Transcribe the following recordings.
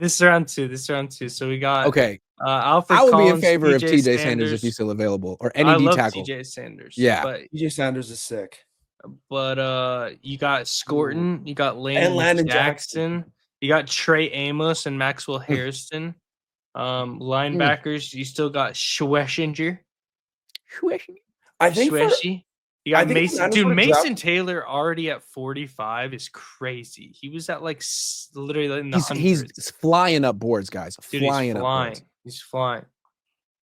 This is round two. This is round two. So we got Okay. Alfred I would be in Collins, favor of TJ TJ Sanders if he's still available, or I any D love tackle. TJ Sanders. Yeah. But TJ Sanders is sick. But you got Scorton, you got Landon Jackson, you got Trey Amos and Maxwell Harrison. Linebackers, you still got Schweschinger. I think Schweschi. You got Mason. Dude, Mason draft... Taylor already at 45 is crazy. He was at like literally in the hundreds. He's flying up boards, guys. Dude, he's flying. He's flying.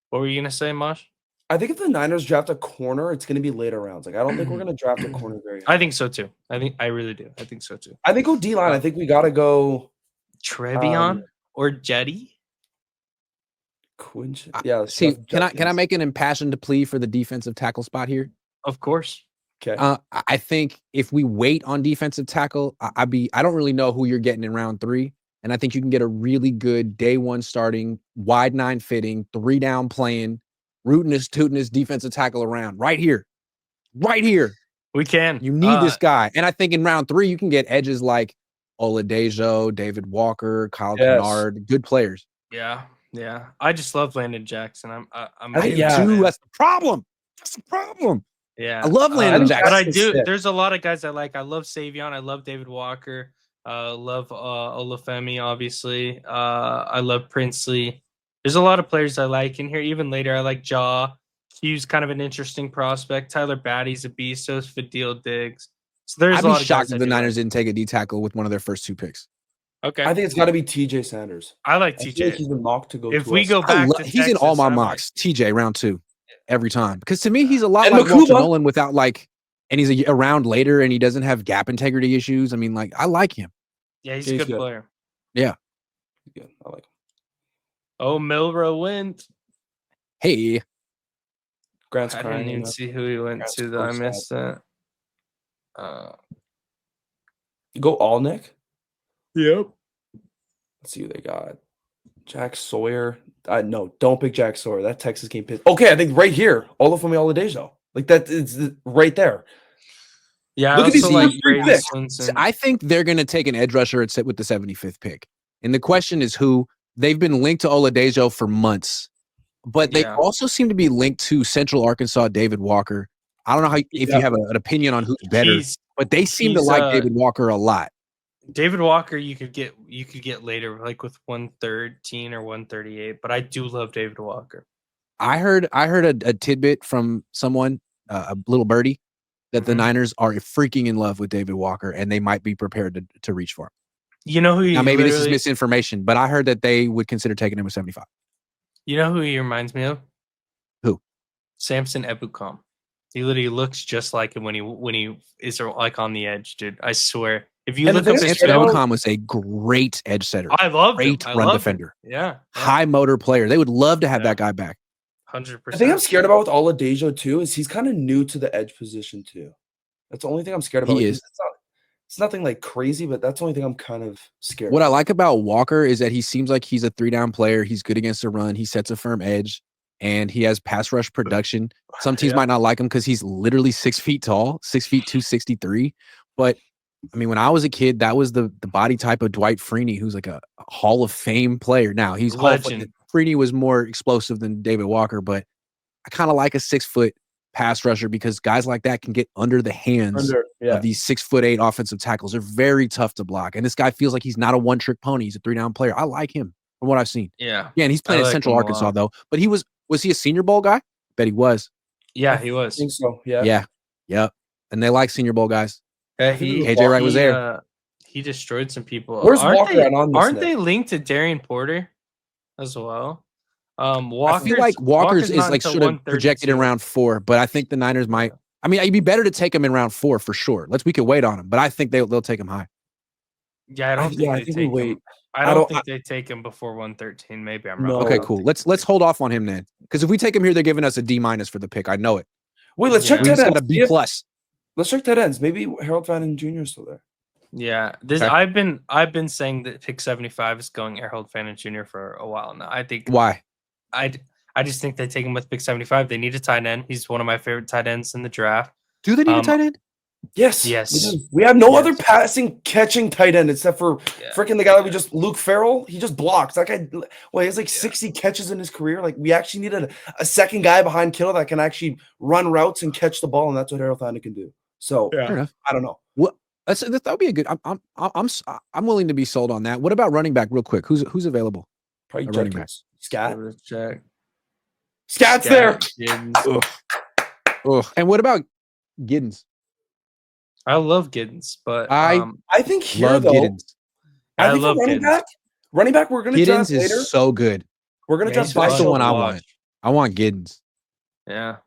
What were you gonna say, Mosh? I think if the Niners draft a corner, it's going to be later rounds. Like, I don't think we're going to draft a corner very high. I think so too. I really do. I think so too. I think go D-line. I think we got to go Trevion or Jetty. Quinch. Yeah. See, can I make an impassioned plea for the defensive tackle spot here? Of course. Okay. I think if we wait on defensive tackle, I don't really know who you're getting in round 3. And I think you can get a really good day 1 starting, wide 9 fitting, 3 down playing, rootinest, tootinest defensive tackle around right here. We can. You need this guy. And I think in round 3, you can get edges like Oladejo, David Walker, Kyle Kennard, good players. Yeah. I just love Landon Jackson. I do too. That's the problem. Yeah. I love Landon Jackson. But I do. There's a lot of guys I like. I love Savion. I love David Walker. Love Olafemi, obviously. I love Princely. There's a lot of players I like in here. Even later, I like Jaw. Q's kind of an interesting prospect. Tyler Batty's a beast. So is Fadil Diggs. So there's a lot of shocked if the Niners didn't take a D tackle with one of their first 2 picks. Okay. I think it's got to be TJ Sanders. I like TJ. He's been mocked to go. If we go back to he's in all my mocks. TJ round 2 every time. Because to me, he's a lot like Walter Nolan without and he's around later and he doesn't have gap integrity issues. I mean, I like him. Yeah, he's a good player. Yeah. Good. I like him. Oh, Milrow went. Hey. Grant's I crying. didn't even see who he went to, though. I missed that. Go all Nick? Yep. Let's see who they got. Jack Sawyer. No, don't pick Jack Sawyer. That Texas game pissed. Okay, I think right here. Olafemi Oladejo. That is right there. Yeah, look at these picks. I think they're going to take an edge rusher and sit with the 75th pick. And the question is who. They've been linked to Oladejo for months, but they also seem to be linked to Central Arkansas David Walker. I don't know if you have an opinion on who's better, but they seem to like David Walker a lot. David Walker, you could get later, like with 113 or 138. But I do love David Walker. I heard a tidbit from someone, a little birdie, that the Niners are freaking in love with David Walker, and they might be prepared to reach for him. You know who? Now maybe this is misinformation, but I heard that they would consider taking him with 75. You know who he reminds me of? Who? Samson Ebukam. He literally looks just like him when he is like on the edge, dude. I swear. If you look up his Ebukam was a great edge setter. I love great run defender. Yeah. High motor player. They would love to have that guy back. 100%. The thing I'm scared about with Oladejo too is he's kind of new to the edge position too. That's the only thing I'm scared about. He is. It's nothing like crazy, but that's the only thing I'm kind of scared. What I like about Walker is that he seems like he's a 3-down player. He's good against the run. He sets a firm edge, and he has pass rush production. Some teams might not like him because he's literally 6 feet tall, 6 feet 263. But I mean, when I was a kid, that was the body type of Dwight Freeney, who's like a Hall of Fame player. Now he's legend. Freeney was more explosive than David Walker, but I kind of like a 6-foot pass rusher because guys like that can get under the hands of these 6'8" offensive tackles. They're very tough to block. And this guy feels like he's not a one-trick pony. He's a 3-down player. I like him from what I've seen. Yeah. Yeah, and he's playing at Central Arkansas, though. But was he a Senior Bowl guy? Bet he was. Yeah, he was. I think so, yeah. Yeah. Yep. And they like Senior Bowl guys. KJ Wright was there. He destroyed some people. Where's Walker aren't they linked to Darian Porter as well? I feel like Walker's is like sort of projected in round 4, but I think the Niners might. I mean, it'd be better to take him in round 4 for sure. We could wait on him, but I think they'll take him high. Yeah, I don't think they take him. I don't think they take him before 113. Maybe I'm wrong. Okay, cool. Let's hold off on him then, because if we take him here, they're giving us a D- for the pick. I know it. Wait, let's check tight ends. Got a B+. Let's check tight ends. Maybe Harold Van Jr. is still there. Yeah, I've been saying that pick 75 is going Harold Fannin Jr. for a while now. I think why? I just think they take him with pick 75. They need a tight end. He's one of my favorite tight ends in the draft. Do they need a tight end? Yes. Yes. We have no other Yes. passing, catching tight end except for Yeah. freaking the guy that we just Luke Farrell. He just blocks. That guy, well, he has like Yeah. 60 catches in his career. Like we actually needed a second guy behind Kittle that can actually run routes and catch the ball, and that's what Harold Fandon can do. So Fair enough. I don't know. What that would be a good. I'm willing to be sold on that. What about running back, real quick? Who's available? Probably A running back. Jenkins. Scat. Check. Scat's there. Giddens. Ugh. And what about Giddens? I love Giddens, but I think here Love though, Giddens. I think love running Giddens. back. Running back, we're gonna Giddens draft is later. so good. We're gonna Yeah, draft he's That's the fun one to I watch. want. I want Giddens. Yeah.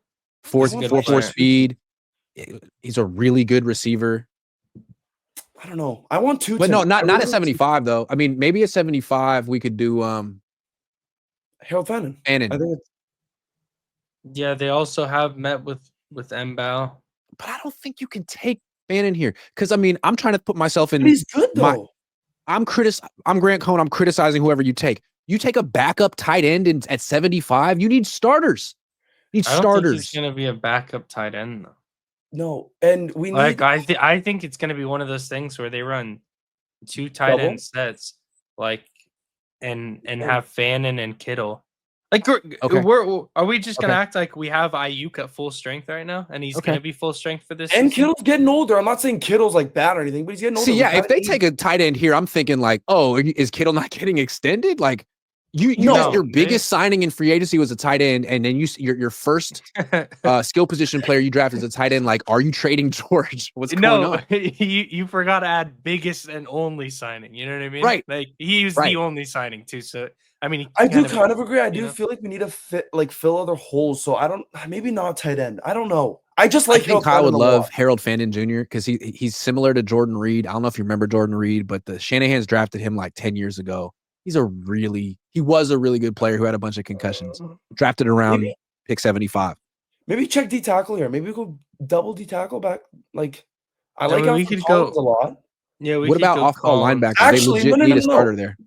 Four He's a good 4 player. speed. He's a really good receiver. I don't know. I want two. But no, not at 75 though. I mean, maybe at 75 we could do Harold Fandon. Fannin. I think it's, Yeah, they also have met with Mbao. But I don't think you can take Fannin here because I mean, I'm trying to put myself in. but he's good though. I'm Grant Cohn. I'm criticizing whoever you take. You take a backup tight end at 75. You need starters. You need I don't starters. think he's gonna be a backup tight end though. No, and we Like need. I think it's gonna be one of those things where they run two tight Double? end sets, like and have Fannin and Kittle. Like, Okay. are we just gonna Okay. act like we have Ayuk at full strength right now, and he's Okay. gonna be full strength for this? And season? Kittle's getting older. I'm not saying Kittle's like bad or anything, but he's getting older. See, yeah, if they take a tight end here, I'm thinking like, oh, is Kittle not getting extended? Like, No, your biggest signing in free agency was a tight end, and then your first skill position player you draft is a tight end. Like, are you trading George? What's going on? you forgot to add biggest and only signing. You know what I mean? Right. Like he was Right. the only signing too. So I mean, I do kind of agree. I do know? feel like we need to fill other holes. So I don't. Maybe not tight end. I don't know. I just like I think Harold Kyle would Fandon a love lot. Harold Fandon Jr. because he's similar to Jordan Reed. I don't know if you remember Jordan Reed, but the Shanahan's drafted him like 10 years ago. He was a really good player who had a bunch of concussions. Drafted around pick 75. Maybe check D tackle here. Maybe we go double D tackle back. Like I I like mean, we Alfred could Collins go- a lot. Yeah. What about off-ball linebacker? Actually, They legit no, need a starter there.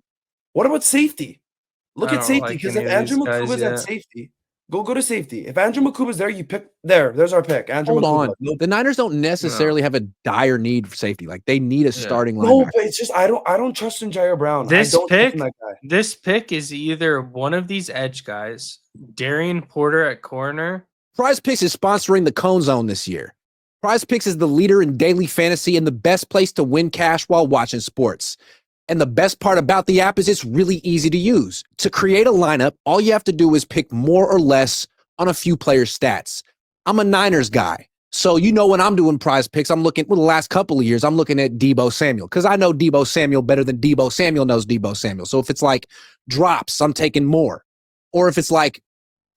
What about safety? Look I at don't safety like because any if of these Andrew guys Makuba's yet. at safety, go to safety. If Andrew Makuba's there, you pick there. There's our pick. Andrew Hold Makuba. on. No, The Niners don't necessarily have a dire need for safety. Like they need a starting no, linebacker. but it's just I don't trust in Jair Brown. This I don't trust pick- in that guy. This pick is either one of these edge guys, Darian Porter at corner. Prize Picks is sponsoring the Cohn Zone this year. Prize Picks is the leader in daily fantasy and the best place to win cash while watching sports. And the best part about the app is it's really easy to use. To create a lineup, all you have to do is pick more or less on a few players' stats. I'm a Niners guy. So you know when I'm doing Prize Picks, I'm looking, the last couple of years, I'm looking at Deebo Samuel because I know Deebo Samuel better than Deebo Samuel knows Deebo Samuel. So if it's like drops, I'm taking more. Or if it's like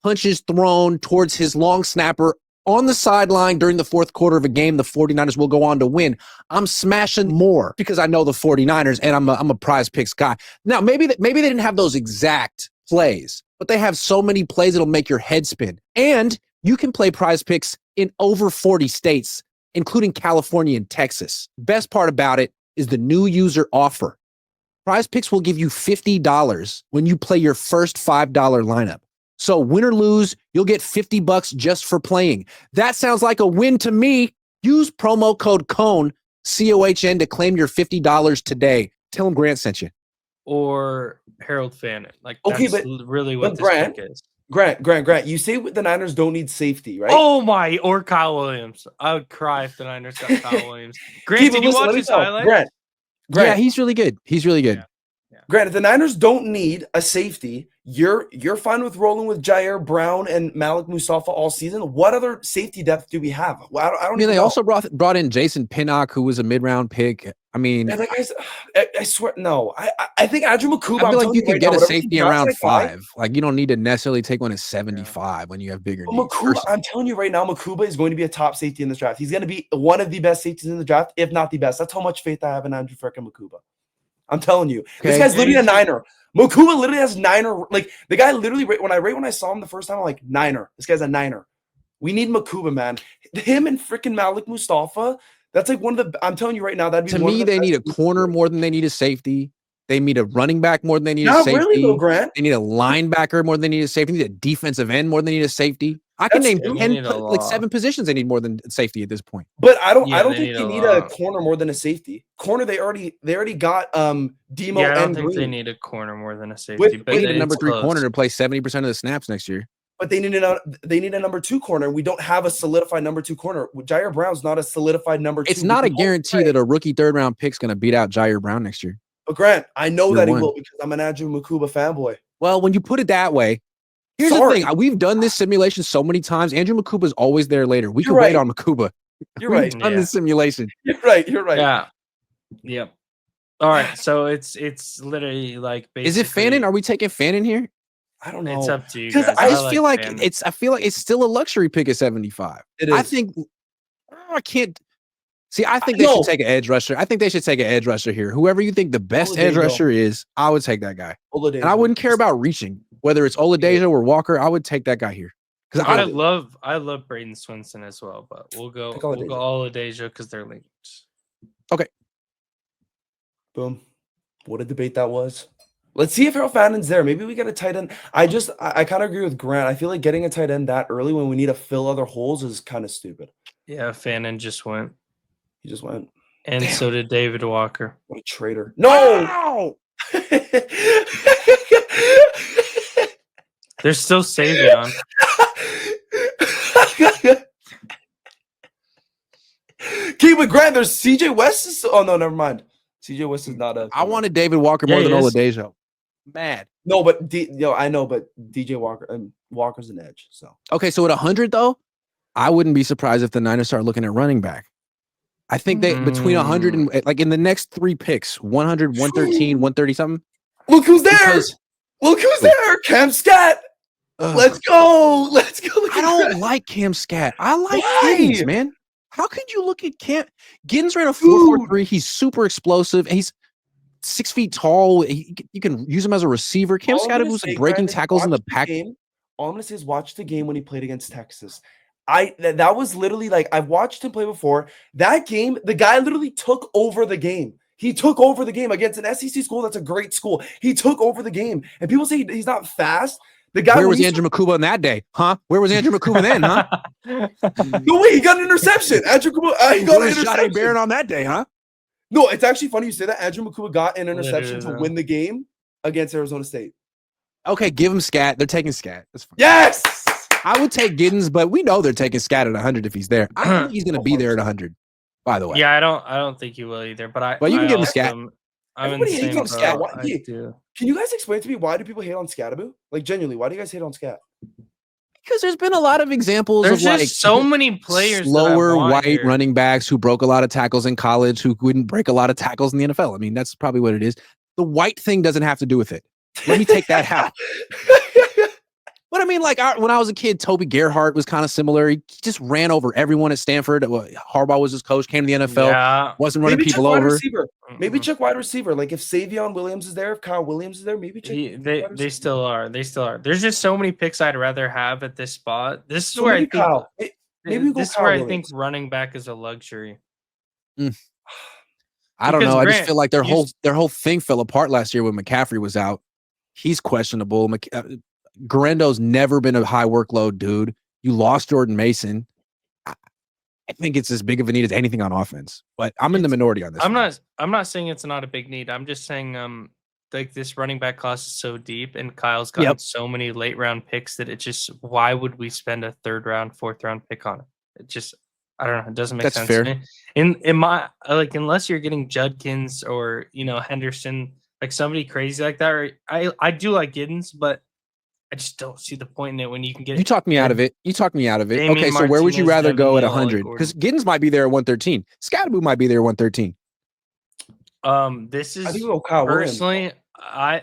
punches thrown towards his long snapper on the sideline during the fourth quarter of a game the 49ers will go on to win, I'm smashing more because I know the 49ers and I'm a Prize Picks guy. Now, maybe they didn't have those exact plays, but they have so many plays that'll make your head spin. And you can play Prize Picks in over 40 states, including California and Texas. Best part about it is the new user offer. Prize Picks will give you $50 when you play your first $5 lineup. So win or lose, you'll get $50 just for playing. That sounds like a win to me. Use promo code Cohn, COHN, to claim your $50 today. Tell them Grant sent you. Or Harold Fannin. Like Okay, that's really what this Grant- pick is. Grant. You say the Niners don't need safety, right? Oh my! Or Kyle Williams. I would cry if the Niners got Kyle Williams. Grant, Okay, but did you listen, watch let me his tell- highlights? Yeah, Grant, he's really good. He's really good. Yeah. Grant, if the Niners don't need a safety, you're fine with rolling with Jair Brown and Malik Mustafa all season. What other safety depth do we have? Well, I don't I mean, even they know. also brought in Jason Pinnock, who was a mid-round pick. I mean, And that guy's, I swear, no. I think Andrew Makuba. I feel like you can could get a safety around 5. Like you don't need to necessarily take one at 75 when you have bigger needs. Makuba, I'm telling you right now, Makuba is going to be a top safety in this draft. He's going to be one of the best safeties in the draft, if not the best. That's how much faith I have in Andrew freaking Makuba. I'm telling you, this Okay. guy's literally a Niner. Makuba literally has Niner. Like the guy literally, when I saw him the first time, I'm like, Niner. This guy's a Niner. We need Makuba, man. Him and freaking Malik Mustafa. That's like one of the. I'm telling you right now, that'd be To one me, of the they need a best corner safeties. more than they need a safety. They need a running back more than they need a Not safety. really though, Grant. They need a linebacker more than they need a safety. They need a defensive end more than they need a safety. I can That's name true. 10, need a like lot. 7 positions they need more than safety at this point. But I don't Yeah, think need they a need a lot. corner more than a safety. Corner, they already got Demo Yeah, I don't and think they Green. need a corner more than a safety, but They need a it's number 3 close. corner to play 70% of the snaps next year. But they need a number 2 corner. We don't have a solidified number 2 corner. Jair Brown's not a solidified number 2. It's not a guarantee that a rookie 3rd round pick's going to beat out Jair Brown next year. But Grant, I know Year that he one. will because I'm an Andrew Mukuba fanboy. Well, when you put it that way, here's the thing. We've done this simulation so many times. Andrew Makuba's always there later. We could wait on Makuba. You're right. We've done this simulation. You're right. Yeah. Yep. All right. So it's literally like basically. Is it Fannin? Are we taking Fannin here? I don't know. It's up to you Because guys. I just feel like Fannin. it's. I feel like it's still a luxury pick at 75. It is. I think. I can't. See, I think they should take an edge rusher. I think they should take an edge rusher here. Whoever you think the best edge rusher is, I would take that guy. And I wouldn't care about reaching, whether it's Oladejo or Walker. I would take that guy here because I love Braden Swinson as well, but we'll go Oladejo because they're linked. Okay. Boom. What a debate that was. Let's see if Harold Fannin's there. Maybe we get a tight end. I kind of agree with Grant. I feel like getting a tight end that early when we need to fill other holes is kind of stupid. Yeah, Fannin just went. He just went. And so did David Walker. What a traitor. No! There's still Savion. Okay, but Grant, there's CJ West. Oh, no, never mind. CJ West is not a. I wanted David Walker more than Oladejo. Mad. No, but I know, but DJ Walker and Walker's an edge. So okay, so at 100 though, I wouldn't be surprised if the Niners start looking at running back. I think they between 100 and like in the next 3 picks, 100, 113, 130 something. Look who's there! Look who's there! Cam Scat. Let's go! Let's go! I don't like Cam Scat. I like Giddens, man. How could you look at Cam? Giddens ran a 4.43. He's super explosive. He's 6 feet tall. You can use him as a receiver. Cam Scat was like breaking tackles in the pack. All I'm gonna say is watch the game when he played against Texas. That was literally like I've watched him play before. That game, the guy literally took over the game. He took over the game against an SEC school. That's a great school. He took over the game. And people say he's not fast. The guy. Where was Andrew Makuba in that day? Huh? Where was Andrew Makuba then? Huh? No way. He got an interception. Andrew Makuba. He got an interception. Barron on that day, huh? No, it's actually funny you say that. Andrew Makuba got an interception to win the game against Arizona State. Okay, give him Scat. They're taking Scat. That's fine. Yes. I would take Giddens, but we know they're taking Scat at 100 if he's there. I don't think he's going to be there at 100. By the way, yeah, I don't think he will either. But you can give him Scat. Everybody hates on Scat. Can you guys explain to me why do people hate on Scataboo? Like genuinely, why do you guys hate on Scat? Because there's been a lot of examples of like so many players, slower white running backs who broke a lot of tackles in college who wouldn't break a lot of tackles in the NFL. I mean, that's probably what it is. The white thing doesn't have to do with it. Let me take that out. But I mean, like when I was a kid, Toby Gerhart was kind of similar. He just ran over everyone at Stanford. Harbaugh was his coach, came to the NFL, wasn't running people over. Maybe check wide receiver. Like if Savion Williams is there, if Kyle Williams is there, maybe check. They still are. They still are. There's just so many picks I'd rather have at this spot. This is where I think. This is where I think running back is a luxury. I don't know. I just feel like their whole thing fell apart last year when McCaffrey was out. He's questionable. Garendo's never been a high workload dude. You lost Jordan Mason. I think it's as big of a need as anything on offense. But I'm in the minority on this. I'm not saying it's not a big need. I'm just saying like this running back class is so deep and Kyle's gotten so many late round picks that it just why would we spend a 3rd round, 4th round pick on it? It just I don't know. It doesn't make sense to me. In my like unless you're getting Judkins or Henderson, like somebody crazy like that. Right? I do like Giddens, but I just don't see the point in it when you can get. You talked me out of it. Okay, so where would you rather go at 100? Because Giddens might be there at 113. Scataboo might be there at 113. This is personally, I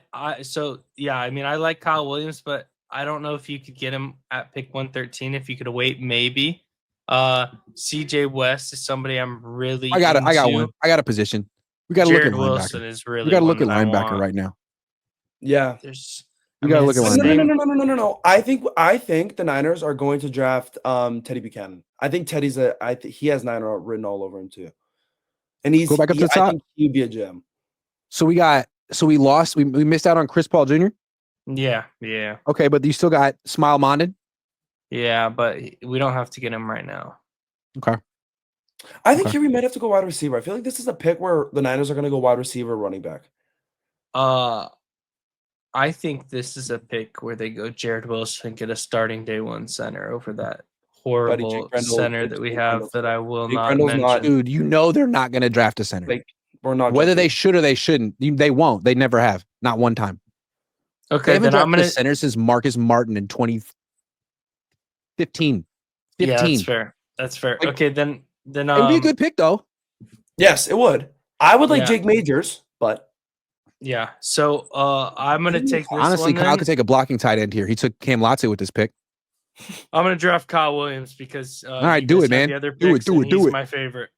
mean, I like Kyle Williams, but I don't know if you could get him at pick 113. If you could wait, maybe. CJ West is somebody I'm really. I got one. I got a position. We got to look at Wilson linebacker. Is really. We got to look at linebacker right now. Yeah. You gotta look at linebacker. No. I think the Niners are going to draft Teddy Buchanan. I think he has Niner written all over him too. And go back up to the top. I think he'd be a gem. So we lost. We missed out on Chris Paul Jr. Yeah. Okay, but you still got Smile Mondin. Yeah, but we don't have to get him right now. Okay. I think Okay. here we might have to go wide receiver. I feel like this is a pick where the Niners are going to go wide receiver, running back. I think this is a pick where they go Jared Wilson and get a starting day one center over that Buddy, Jake horrible Brendel, center that we Jake have Brendel's that I will Jake not Brendel's not mention. Dude, you know they're not going to draft a center. like we're not Whether they drafting. should or they shouldn't, they won't. They never have. Not one time. They Okay, haven't then I'm drafted a gonna. center since Marcus Martin in 2015. Yeah, 15. that's fair. That's fair. Like- Okay, then It would be a good pick though. Yes, it would. I would like Yeah. Jake Majors, but yeah. So I'm gonna take this Honestly, one. Kyle Then. could take a blocking tight end here. He took Cam Lotze with this pick. I'm gonna draft Kyle Williams because All right, do it, man. The other Do it, picks, do and it, do he's it. my favorite.